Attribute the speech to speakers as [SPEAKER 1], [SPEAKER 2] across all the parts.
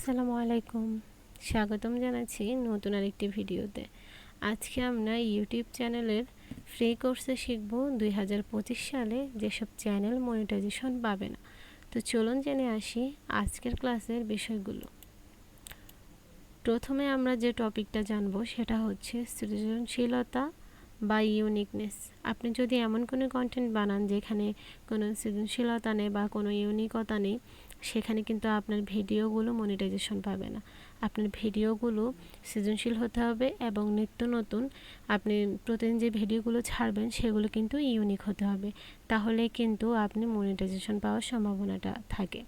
[SPEAKER 1] আসসালামু আলাইকুম। স্বাগতম জানাচ্ছি নতুন আরেকটি ভিডিওতে। আজকে আমরা ইউটিউব চ্যানেলের ফ্রি কোর্সে শিখব 2025 সালে যেসব চ্যানেল মনিটাইজেশন পাবে না। তো চলুন জেনে আসি আজকের ক্লাসের বিষয়গুলো। প্রথমে আমরা যে টপিকটা জানবো সেটা হচ্ছে সৃজনশীলতা বা ইউনিকনেস। আপনি যদি এমন কোনো কন্টেন্ট বানান যেখানে কোনো সৃজনশীলতা নেই বা কোনো ইউনিকতা নেই, সেখানে কিন্তু আপনার ভিডিওগুলো মনিটাইজেশন পাবে না। আপনার ভিডিওগুলো সৃজনশীল হতে হবে এবং নিত্য নতুন আপনি প্রতিদিন যে ভিডিওগুলো ছাড়বেন সেগুলো কিন্তু ইউনিক হতে হবে, তাহলে কিন্তু আপনি মনিটাইজেশন পাওয়ার সম্ভাবনাটা থাকে।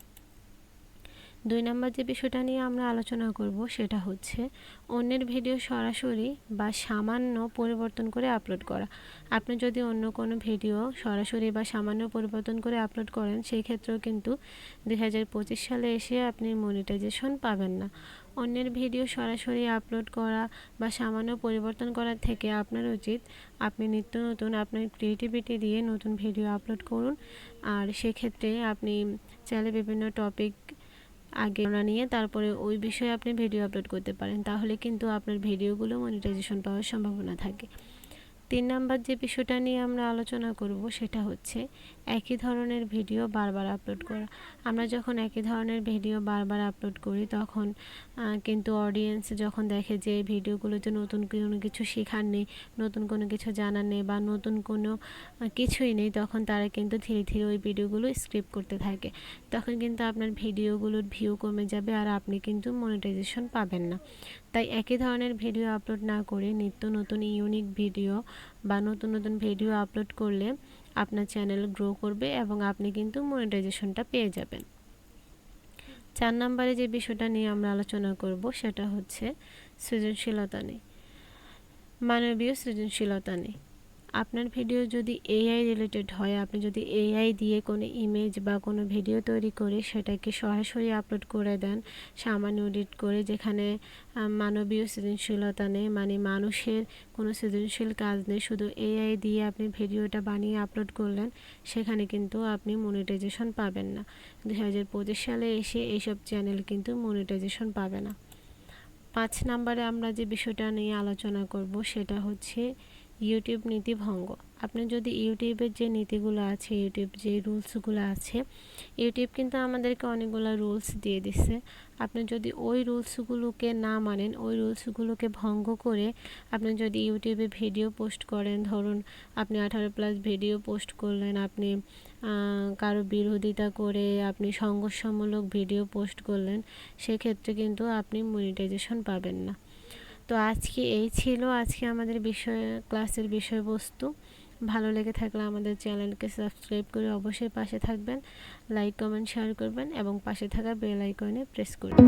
[SPEAKER 1] 2 নম্বর যে বিষয়টা নিয়ে আমরা আলোচনা করব সেটা হচ্ছে অন্যের ভিডিও সরাসরি বা সামান্য পরিবর্তন করে আপলোড করা। আপনি যদি অন্য কোনো ভিডিও সরাসরি বা সামান্য পরিবর্তন করে আপলোড করেন, সেই ক্ষেত্রেও কিন্তু 2025 সালে এসে আপনি মনিটাইজেশন পাবেন না। অন্যের ভিডিও সরাসরি আপলোড করা বা সামান্য পরিবর্তন করার থেকে আপনার উচিত আপনি নিত্য নতুন আপনার ক্রিয়েটিভিটি দিয়ে নতুন ভিডিও আপলোড করুন। আর সেক্ষেত্রে আপনি চাইলে বিভিন্ন টপিক আগে নিয়ে তারপরে ওই বিষয়ে আপনি ভিডিও আপলোড করতে পারেন, তাহলে কিন্তু আপনার ভিডিওগুলো মনিটাইজেশন পাওয়ার সম্ভাবনা থাকে। 3 নাম্বার যে বিষয়টা নিয়ে আমরা আলোচনা করব সেটা হচ্ছে একই ধরনের ভিডিও বারবার আপলোড করা। আমরা যখন একই ধরনের ভিডিও বারবার আপলোড করি তখন কিন্তু অডিয়েন্স যখন দেখে যে ভিডিওগুলোতে নতুন কোনো কিছু শেখার নেই, নতুন কোনো কিছু জানার নেই বা নতুন কোনো কিছুই নেই, তখন তারা কিন্তু ধীরে ধীরে ওই ভিডিওগুলো স্কিপ করতে থাকে। তখন কিন্তু আপনার ভিডিওগুলোর ভিউ কমে যাবে আর আপনি কিন্তু মনিটাইজেশন পাবেন না। তাই একই ধরনের ভিডিও আপলোড না করে নিত্য নতুন ইউনিক ভিডিও বা নতুন নতুন ভিডিও আপলোড করলে আপনার চ্যানেল গ্রো করবে এবং আপনি কিন্তু মনিটাইজেশনটা পেয়ে যাবেন। 4 নম্বরে যে বিষয়টা নিয়ে আমরা আলোচনা করব সেটা হচ্ছে সৃজনশীলতা নিয়ে, মানবীয় সৃজনশীলতা নিয়ে। আপনার ভিডিও যদি এআই রিলেটেড হয়, আপনি যদি এআই দিয়ে কোনো ইমেজ বা কোনো ভিডিও তৈরি করে সেটাকে সরাসরি আপলোড করে দেন সামান্য এডিট করে, যেখানে মানবীয় সৃজনশীলতা নেই, মানে মানুষের কোনো সৃজনশীল কাজ নেই, শুধু এআই দিয়ে আপনি ভিডিওটা বানিয়ে আপলোড করলেন, সেখানে কিন্তু আপনি মনিটাইজেশন পাবেন না। 2025 সালে এসে এইসব চ্যানেল কিন্তু মনিটাইজেশন পাবে না। 5 নম্বরে আমরা যে বিষয়টা নিয়ে আলোচনা করব সেটা হচ্ছে ইউটিউব নীতি ভঙ্গ। আপনি যদি ইউটিউবের যে নীতিগুলো আছে, ইউটিউব যে রুলসগুলো আছে, ইউটিউব কিন্তু আমাদেরকে অনেকগুলো রুলস দিয়ে দিচ্ছে। আপনি যদি ওই রুলসগুলোকে না মানেন, ওই রুলসগুলোকে ভঙ্গ করে আপনি যদি ইউটিউবে ভিডিও পোস্ট করেন, ধরুন আপনি 18+ ভিডিও পোস্ট করলেন, আপনি কারো বিরোধিতা করে আপনি সংঘর্ষমূলক ভিডিও পোস্ট করলেন, সেক্ষেত্রে কিন্তু আপনি মনিটাইজেশন পাবেন না। তো আজকে এই ছিল আমাদের ক্লাসের বিষয়বস্তু। ভালো লেগে থাকলে আমাদের চ্যানেলকে সাবস্ক্রাইব করে অবশ্যই পাশে থাকবেন, লাইক কমেন্ট শেয়ার করবেন এবং পাশে থাকা বেল আইকনে প্রেস করবেন।